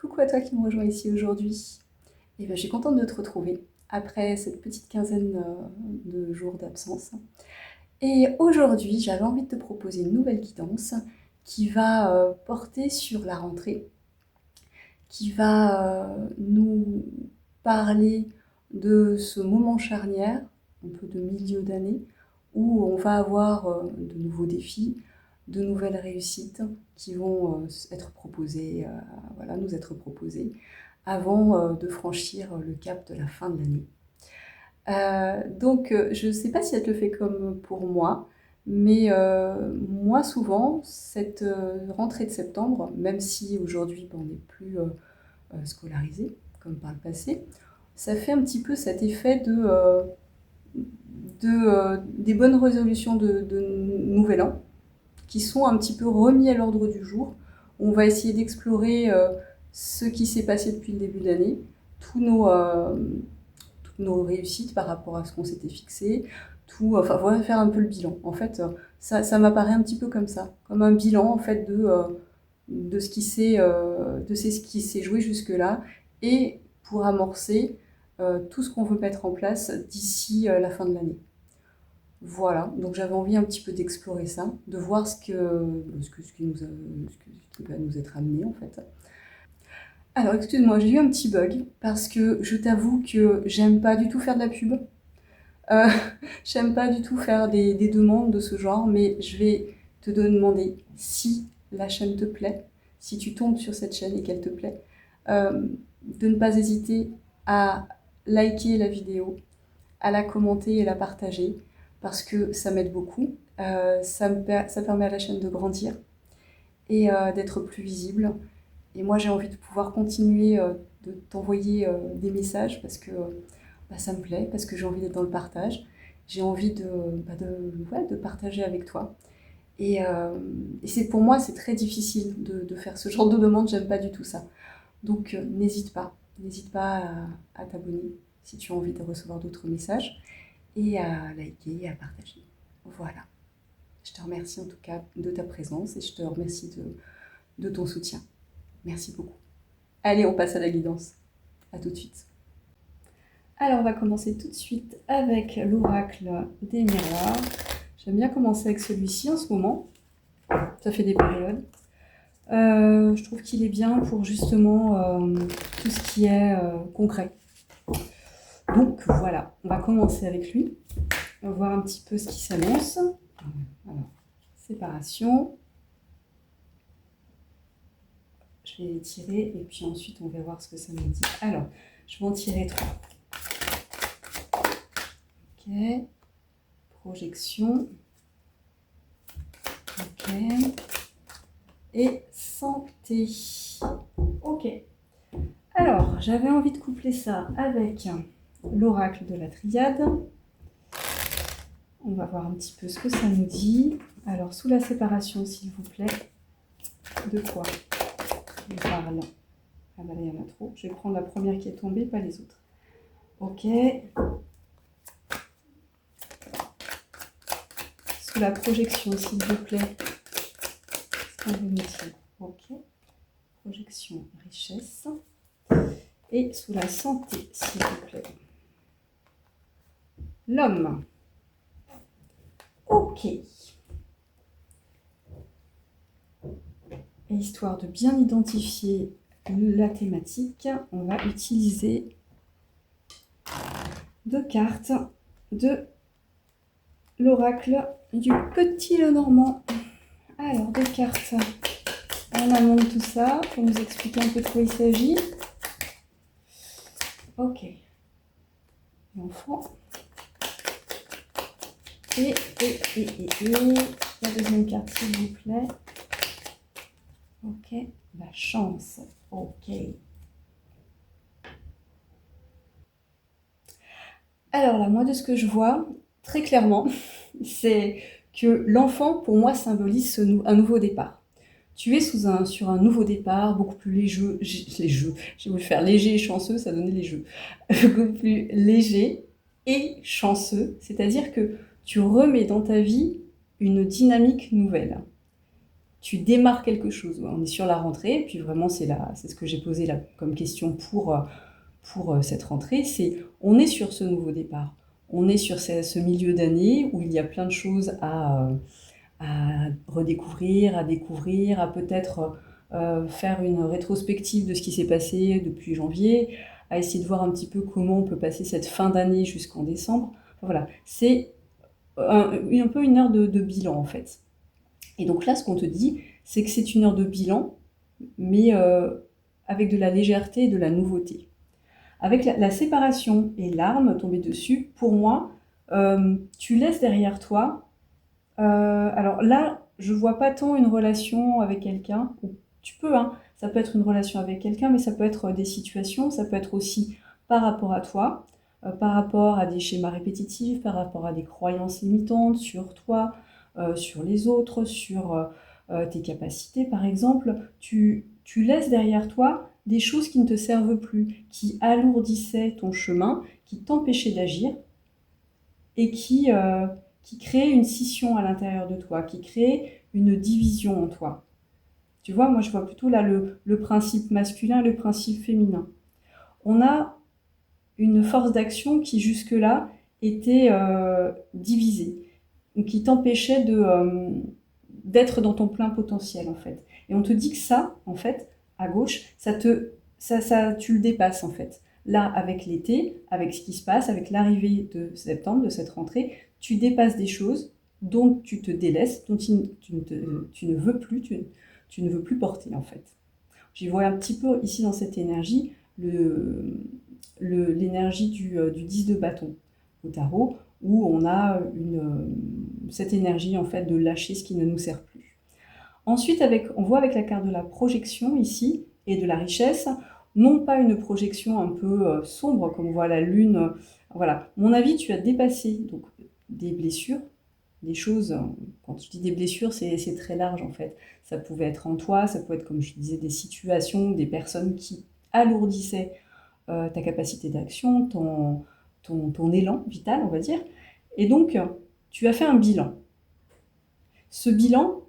Coucou à toi qui me rejoins ici aujourd'hui. Et ben, je suis contente de te retrouver après cette petite quinzaine de jours d'absence. Et aujourd'hui, j'avais envie de te proposer une nouvelle guidance qui va porter sur la rentrée, qui va nous parler de ce moment charnière, un peu de milieu d'année, où on va avoir de nouveaux défis, de nouvelles réussites qui vont être proposées, voilà, nous être proposées avant de franchir le cap de la fin de l'année. Donc, je ne sais pas si elle te le fait comme pour moi, mais moi souvent, cette rentrée de septembre, même si aujourd'hui on n'est plus scolarisé comme par le passé, ça fait un petit peu cet effet des bonnes résolutions de Nouvel An qui sont un petit peu remis à l'ordre du jour. On va essayer d'explorer ce qui s'est passé depuis le début de l'année, tous nos, toutes nos réussites par rapport à ce qu'on s'était fixé, tout, enfin voilà, faire un peu le bilan. En fait, ça m'apparaît un petit peu comme ça, comme un bilan en fait de ce qui s'est joué jusque-là et pour amorcer tout ce qu'on veut mettre en place d'ici la fin de l'année. Voilà, donc j'avais envie un petit peu d'explorer ça, de voir ce qui va nous être amené en fait. Alors excuse-moi, j'ai eu un petit bug parce que je t'avoue que j'aime pas du tout faire de la pub. Euh, J'aime pas du tout faire des demandes de ce genre, mais je vais te demander si la chaîne te plaît, si tu tombes sur cette chaîne et qu'elle te plaît, euh, de ne pas hésiter à liker la vidéo, à la commenter et la partager, parce que ça m'aide beaucoup. Ça permet à la chaîne de grandir et d'être plus visible. Et moi, j'ai envie de pouvoir continuer de t'envoyer des messages parce que ça me plaît, parce que j'ai envie d'être dans le partage. J'ai envie ouais, de partager avec toi. Et c'est pour moi, c'est très difficile de faire ce genre de demande. J'aime pas du tout ça. Donc, n'hésite pas à t'abonner si tu as envie de recevoir d'autres messages et à liker et à partager. Voilà. Je te remercie en tout cas de ta présence et je te remercie de ton soutien. Merci beaucoup. Allez, on passe à la guidance. À tout de suite. Alors, on va commencer tout de suite avec l'oracle des miroirs. J'aime bien commencer avec celui-ci en ce moment. Ça fait des périodes. Je trouve qu'il est bien pour justement tout ce qui est concret. Donc voilà, on va commencer avec lui. On va voir un petit peu ce qui s'annonce. Alors, séparation. Je vais les tirer et puis ensuite on va voir ce que ça nous dit. Alors, je vais en tirer 3. Ok. Projection. Ok. Et santé. Ok. Alors, j'avais envie de coupler ça avec l'oracle de la triade. On va voir un petit peu ce que ça nous dit. Alors, sous la séparation, s'il vous plaît, de quoi on parle? Ah bah là, il y en a trop. Je vais prendre la première qui est tombée, pas les autres. Ok. Sous la projection, s'il vous plaît. Ce qu'on veut nous dire. Ok. Projection, richesse. Et sous la santé, s'il vous plaît. L'homme. Ok. Et histoire de bien identifier la thématique, on va utiliser 2 cartes de l'oracle du Petit Lenormand. Alors, 2 cartes en amont de tout ça, pour nous expliquer un peu de quoi il s'agit. Ok. L'enfant. Et la deuxième carte, s'il vous plaît. Ok. La chance. Ok. Alors là, moi, de ce que je vois, très clairement, c'est que l'enfant, pour moi, symbolise un nouveau départ. Tu es sur un nouveau départ, beaucoup plus léger, j'ai voulu faire léger et chanceux, ça donnait les jeux, beaucoup plus léger et chanceux, c'est-à-dire que tu remets dans ta vie une dynamique nouvelle. tu démarres quelque chose. Ouais, on est sur la rentrée, et puis vraiment c'est ce que j'ai posé là comme question pour cette rentrée, c'est on est sur ce nouveau départ. On est sur ce milieu d'année où il y a plein de choses à redécouvrir, à découvrir, à peut-être faire une rétrospective de ce qui s'est passé depuis janvier, à essayer de voir un petit peu comment on peut passer cette fin d'année jusqu'en décembre. Enfin, voilà, c'est un peu une heure de bilan en fait. Et donc là, ce qu'on te dit, c'est que c'est une heure de bilan, mais avec de la légèreté et de la nouveauté. Avec la séparation et l'arme tombée dessus, pour moi, tu laisses derrière toi. Alors là, je vois pas tant une relation avec quelqu'un. Tu peux, hein, ça peut être une relation avec quelqu'un, mais ça peut être des situations, ça peut être aussi par rapport à toi, par rapport à des schémas répétitifs, par rapport à des croyances limitantes sur toi, sur les autres, sur tes capacités, par exemple. Tu laisses derrière toi des choses qui ne te servent plus, qui alourdissaient ton chemin, qui t'empêchaient d'agir et qui créent une scission à l'intérieur de toi, qui créent une division en toi. Tu vois, moi je vois plutôt là le principe masculin et le principe féminin. On a une force d'action qui jusque-là était divisée, qui t'empêchait d'être dans ton plein potentiel en fait. Et on te dit que ça, en fait, à gauche, tu le dépasses en fait. Là, avec l'été, avec ce qui se passe, avec l'arrivée de septembre, de cette rentrée, tu dépasses des choses dont tu te délaisses, dont tu ne veux plus, tu ne veux plus porter en fait. J'y vois un petit peu ici dans cette énergie l'énergie du 10 de bâton au tarot, où on a cette énergie en fait de lâcher ce qui ne nous sert plus. Ensuite, on voit avec la carte de la projection ici et de la richesse, non pas une projection un peu sombre comme on voit la lune. Voilà, mon avis, tu as dépassé donc des blessures, des choses. Quand je dis des blessures, c'est très large en fait. Ça pouvait être en toi, ça peut être comme je disais des situations, des personnes qui alourdissaient ta capacité d'action, ton élan vital, on va dire. Et donc, tu as fait un bilan. Ce bilan,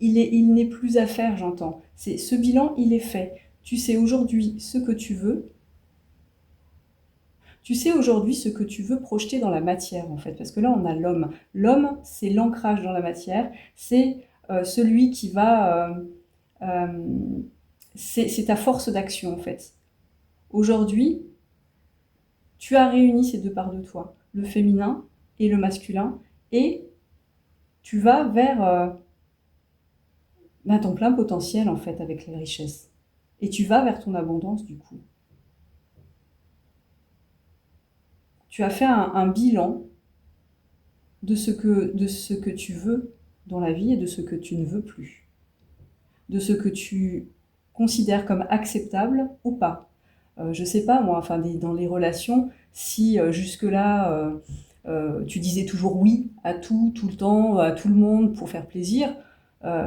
il n'est plus à faire, j'entends. Ce bilan, il est fait. Tu sais aujourd'hui ce que tu veux. Tu sais aujourd'hui ce que tu veux projeter dans la matière, en fait. Parce que là, on a l'homme. L'homme, c'est l'ancrage dans la matière. C'est celui qui va... c'est ta force d'action, en fait. Aujourd'hui, tu as réuni ces deux parts de toi, le féminin et le masculin, et tu vas vers ton plein potentiel en fait avec les richesses. Et tu vas vers ton abondance du coup. Tu as fait un bilan de ce que tu veux dans la vie et de ce que tu ne veux plus. De ce que tu considères comme acceptable ou pas. Je sais pas moi, enfin dans les relations, si jusque-là tu disais toujours oui à tout, tout le temps, à tout le monde pour faire plaisir,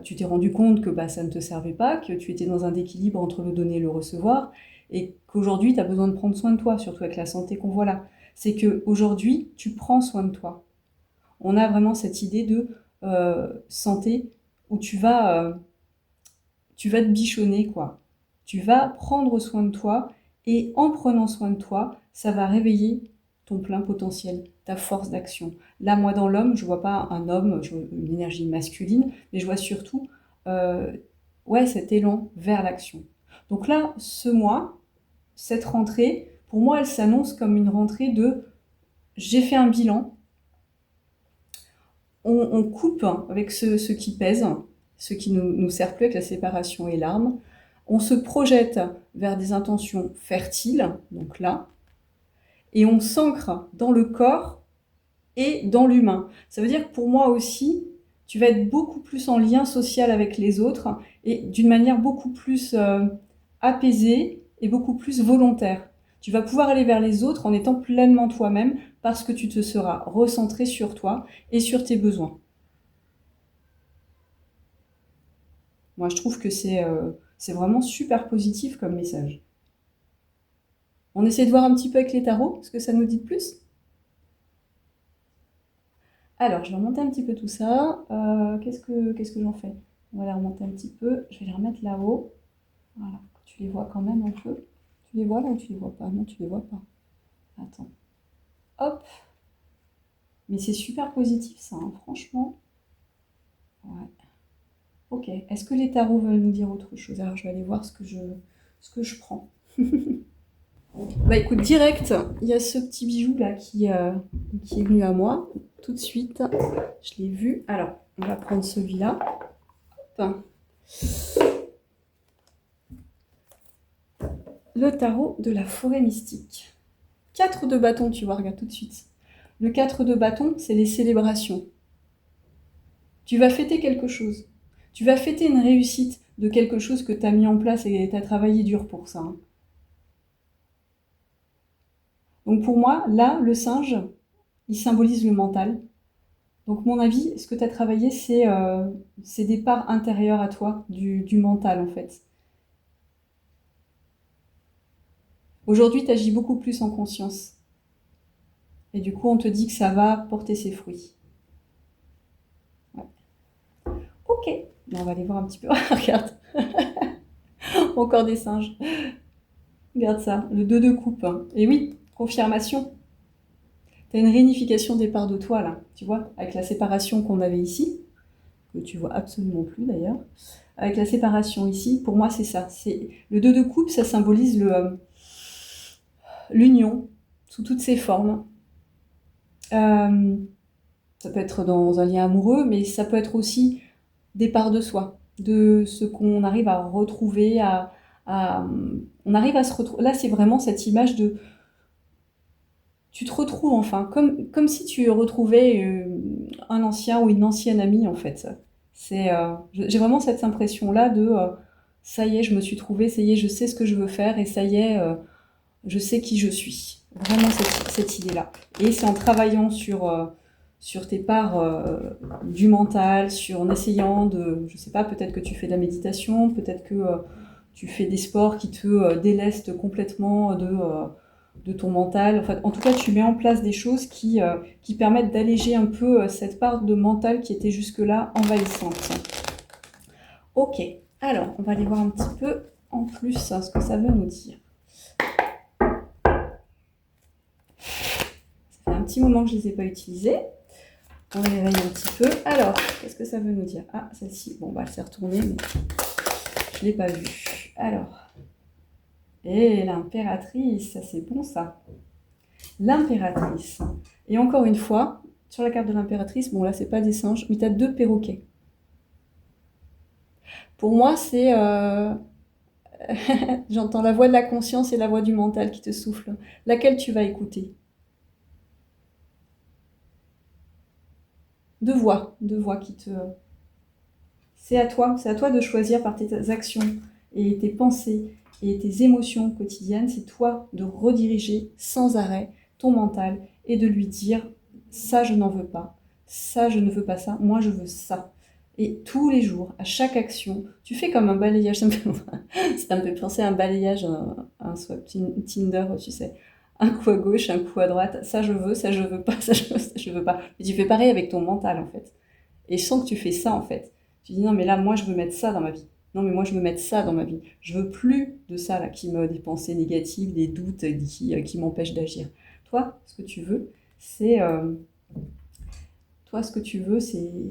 tu t'es rendu compte que ça ne te servait pas, que tu étais dans un déséquilibre entre le donner et le recevoir, et qu'aujourd'hui tu as besoin de prendre soin de toi, surtout avec la santé qu'on voit là. C'est qu'aujourd'hui tu prends soin de toi. On a vraiment cette idée de santé où tu vas te bichonner, quoi. Tu vas prendre soin de toi et en prenant soin de toi, ça va réveiller ton plein potentiel, ta force d'action. Là, moi, dans l'homme, je vois pas un homme, je vois une énergie masculine, mais je vois surtout cet élan vers l'action. Donc là, ce mois, cette rentrée, pour moi, elle s'annonce comme une rentrée de j'ai fait un bilan, on coupe avec ce qui pèse, ce qui ne nous sert plus avec la séparation et l'arme. On se projette vers des intentions fertiles, donc là, et on s'ancre dans le corps et dans l'humain. Ça veut dire que pour moi aussi, tu vas être beaucoup plus en lien social avec les autres et d'une manière beaucoup plus apaisée et beaucoup plus volontaire. Tu vas pouvoir aller vers les autres en étant pleinement toi-même parce que tu te seras recentré sur toi et sur tes besoins. Moi, je trouve que c'est vraiment super positif comme message. On essaie de voir un petit peu avec les tarots, ce que ça nous dit de plus. Alors, je vais remonter un petit peu tout ça. Qu'est-ce que j'en fais? On va les remonter un petit peu. Je vais les remettre là-haut. Voilà, que tu les vois quand même un peu. Tu les vois là ou tu les vois pas? Non, tu les vois pas. Attends. Hop. Mais c'est super positif ça, hein, franchement. Ouais. Ok. Est-ce que les tarots veulent nous dire autre chose? Alors, je vais aller voir ce que je prends. Bah écoute, direct, il y a ce petit bijou là qui est venu à moi tout de suite. Je l'ai vu. Alors, on va prendre celui-là. Hop. Le tarot de la forêt mystique. 4 de bâton, tu vois, regarde tout de suite. Le 4 de bâton, c'est les célébrations. Tu vas fêter quelque chose. Tu vas fêter une réussite de quelque chose que tu as mis en place et tu as travaillé dur pour ça, hein. Donc pour moi, là, le singe, il symbolise le mental. Donc mon avis, ce que tu as travaillé, c'est des parts intérieures à toi, du mental en fait. Aujourd'hui, tu agis beaucoup plus en conscience. Et du coup, on te dit que ça va porter ses fruits. Ouais. Ok, bon, on va aller voir un petit peu. Regarde, encore des singes. Regarde ça, le 2 de coupe, hein. Et oui, confirmation. Tu as une réunification des parts de toi, là. Tu vois, avec la séparation qu'on avait ici, que tu vois absolument plus d'ailleurs. Avec la séparation ici, pour moi, c'est ça. Le 2 de coupe, ça symbolise l'union sous toutes ses formes. Ça peut être dans un lien amoureux, mais ça peut être aussi des parts de soi, de ce qu'on arrive à retrouver, on arrive à se retrouver. Là, c'est vraiment cette image de tu te retrouves enfin, comme si tu retrouvais un ancien ou une ancienne amie en fait. J'ai vraiment cette impression-là de ça y est, je me suis trouvée, ça y est, je sais ce que je veux faire et ça y est, je sais qui je suis. Vraiment cette idée-là. Et c'est en travaillant sur tes parts du mental, en essayant je sais pas, peut-être que tu fais de la méditation, peut-être que tu fais des sports qui te délestent complètement de ton mental. Enfin, en tout cas, tu mets en place des choses qui permettent d'alléger un peu cette part de mental qui était jusque-là envahissante. Ok, alors, on va aller voir un petit peu en plus ce que ça veut nous dire. Ça fait un petit moment que je ne les ai pas utilisés. On les réveille un petit peu. Alors, qu'est-ce que ça veut nous dire? Ah, celle-ci, bon, bah, elle s'est retournée, mais je ne l'ai pas vue. Alors, et l'impératrice, ça c'est bon ça. L'impératrice. Et encore une fois, sur la carte de l'impératrice, bon là c'est pas des singes, mais tu as 2 perroquets. Pour moi, c'est... j'entends la voix de la conscience et la voix du mental qui te souffle. Laquelle tu vas écouter? Deux voix qui te... C'est à toi de choisir par tes actions et tes pensées et tes émotions quotidiennes. C'est toi de rediriger sans arrêt ton mental et de lui dire ça je n'en veux pas, ça je ne veux pas ça, moi je veux ça. Et tous les jours, à chaque action, tu fais comme un balayage. Ça me fait penser à un balayage, un swap Tinder, tu sais. Un coup à gauche, un coup à droite. Ça je veux pas, ça je veux pas. Et tu fais pareil avec ton mental en fait. Et je sens que tu fais ça en fait. Tu dis non mais là moi je veux mettre ça dans ma vie. Non mais moi je veux mettre ça dans ma vie. Je veux plus de ça là qui me des pensées négatives, des doutes qui m'empêchent d'agir. Toi, ce que tu veux, c'est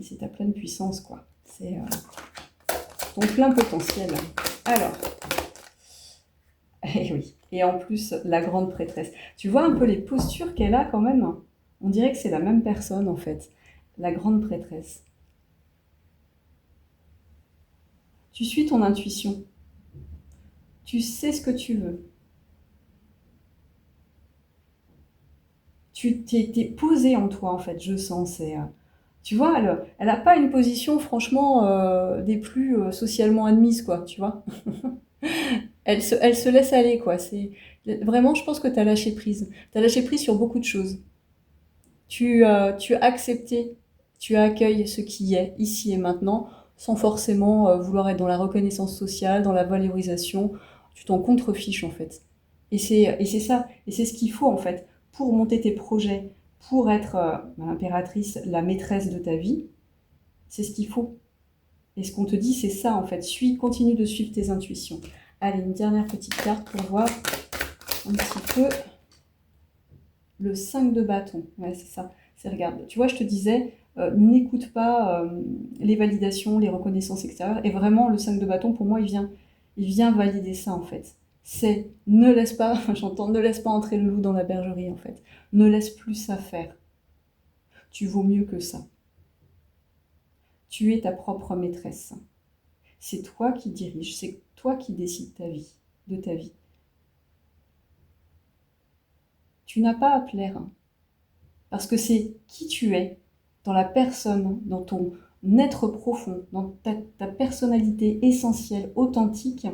c'est ta pleine puissance quoi. C'est ton plein potentiel. Alors, et oui. Et en plus la grande prêtresse. Tu vois un peu les postures qu'elle a quand même. On dirait que c'est la même personne en fait. La grande prêtresse. Tu suis ton intuition. Tu sais ce que tu veux. Tu t'es posé en toi, en fait, je sens. Tu vois, elle a pas une position, franchement, des plus socialement admises, quoi, tu vois. Elle se laisse aller, quoi. Vraiment, je pense que tu as lâché prise. Tu as lâché prise sur beaucoup de choses. Tu as accepté, tu accueilles ce qui est, ici et maintenant, sans forcément vouloir être dans la reconnaissance sociale, dans la valorisation. Tu t'en contrefiches, en fait. Et c'est ça. Et c'est ce qu'il faut, en fait, pour monter tes projets, pour être l'impératrice, la maîtresse de ta vie, c'est ce qu'il faut. Et ce qu'on te dit, c'est ça en fait. Continue de suivre tes intuitions. Allez, une dernière petite carte pour voir un petit peu le 5 de bâton. Ouais, c'est ça. Regarde, tu vois, je te disais, n'écoute pas les validations, les reconnaissances extérieures. Et vraiment, le 5 de bâton, pour moi, il vient valider ça en fait. Ne laisse pas, ne laisse pas entrer le loup dans la bergerie en fait. Ne laisse plus ça faire. Tu vaux mieux que ça. Tu es ta propre maîtresse. C'est toi qui dirige, c'est toi qui décides de ta vie. Tu n'as pas à plaire, parce que c'est qui tu es, dans la personne, dans ton être profond, dans ta personnalité essentielle, authentique,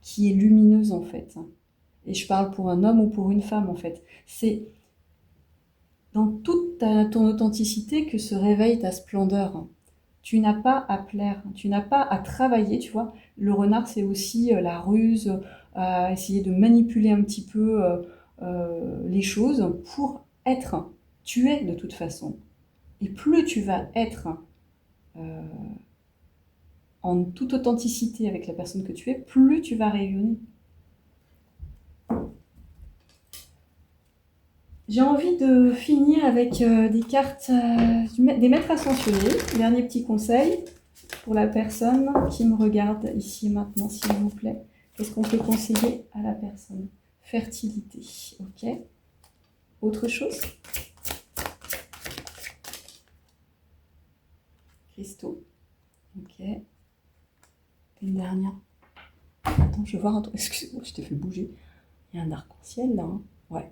qui est lumineuse en fait. Et je parle pour un homme ou pour une femme en fait. C'est dans toute ton authenticité que se réveille ta splendeur. Tu n'as pas à plaire, tu n'as pas à travailler, tu vois. Le renard, c'est aussi la ruse, essayer de manipuler un petit peu les choses pour être. Tu es de toute façon. Et plus tu vas être en toute authenticité avec la personne que tu es, plus tu vas rayonner. J'ai envie de finir avec des cartes des maîtres ascensionnés. Dernier petit conseil pour la personne qui me regarde ici et maintenant, s'il vous plaît. Qu'est-ce qu'on peut conseiller à la personne? Fertilité, ok. Autre chose? Cristaux, ok. Une dernière. Attends, je vais voir un truc. Excuse-moi, je t'ai fait bouger. Il y a un arc-en-ciel là, hein. Ouais.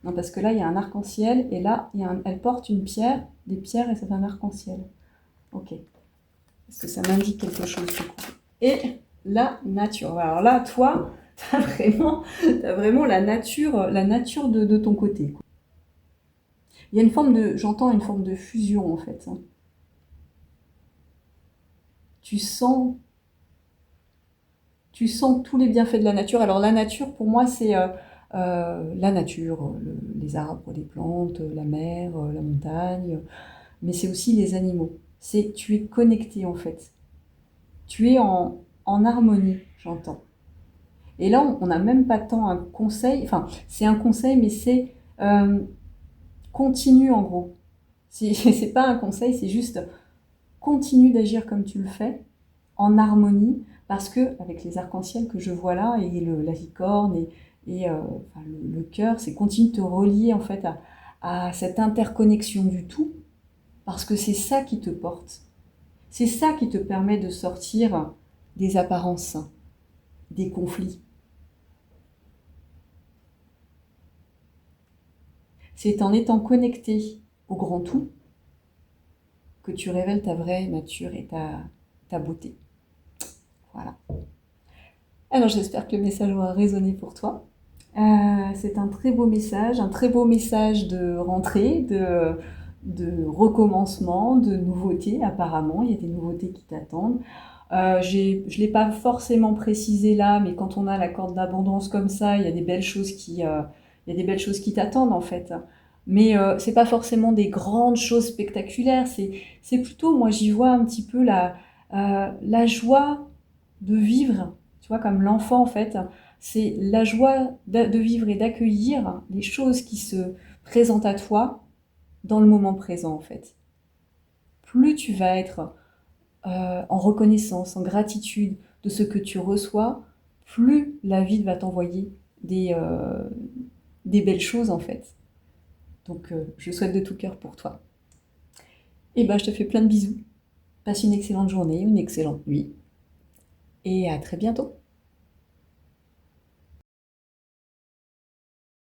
Non, parce que là, il y a un arc-en-ciel et là, elle porte une pierre, des pierres et c'est un arc-en-ciel. Ok. Est-ce que ça m'indique quelque chose du coup? Et la nature. Alors là, toi, t'as vraiment la nature de ton côté, quoi. Il y a j'entends une forme de fusion en fait. Tu sens tous les bienfaits de la nature. Alors la nature, pour moi, c'est la nature, les arbres, les plantes, la mer, la montagne, mais c'est aussi les animaux. Tu es connecté en fait. Tu es en harmonie, j'entends. Et là, on n'a même pas tant un conseil, enfin, c'est un conseil, mais c'est continue en gros. C'est pas un conseil, c'est juste continue d'agir comme tu le fais, en harmonie, parce que avec les arcs-en-ciel que je vois là, et la licorne, et enfin, le cœur, c'est continue de te relier en fait à cette interconnexion du tout, parce que c'est ça qui te porte. C'est ça qui te permet de sortir des apparences, des conflits. C'est en étant connecté au grand tout que tu révèles ta vraie nature et ta beauté. Voilà. Alors j'espère que le message aura résonné pour toi. C'est un très beau message de rentrée, de recommencement, de nouveautés apparemment. Il y a des nouveautés qui t'attendent. Je ne l'ai pas forcément précisé là, mais quand on a la corde d'abondance comme ça, il y a des belles choses qui t'attendent en fait. Mais c'est pas forcément des grandes choses spectaculaires. C'est plutôt, moi j'y vois un petit peu la joie de vivre. Tu vois, comme l'enfant en fait, c'est la joie de vivre et d'accueillir les choses qui se présentent à toi dans le moment présent en fait. Plus tu vas être en reconnaissance, en gratitude de ce que tu reçois, plus la vie va t'envoyer des belles choses en fait. Donc je souhaite de tout cœur pour toi. Et ben je te fais plein de bisous. Passe une excellente journée, une excellente nuit. Et à très bientôt.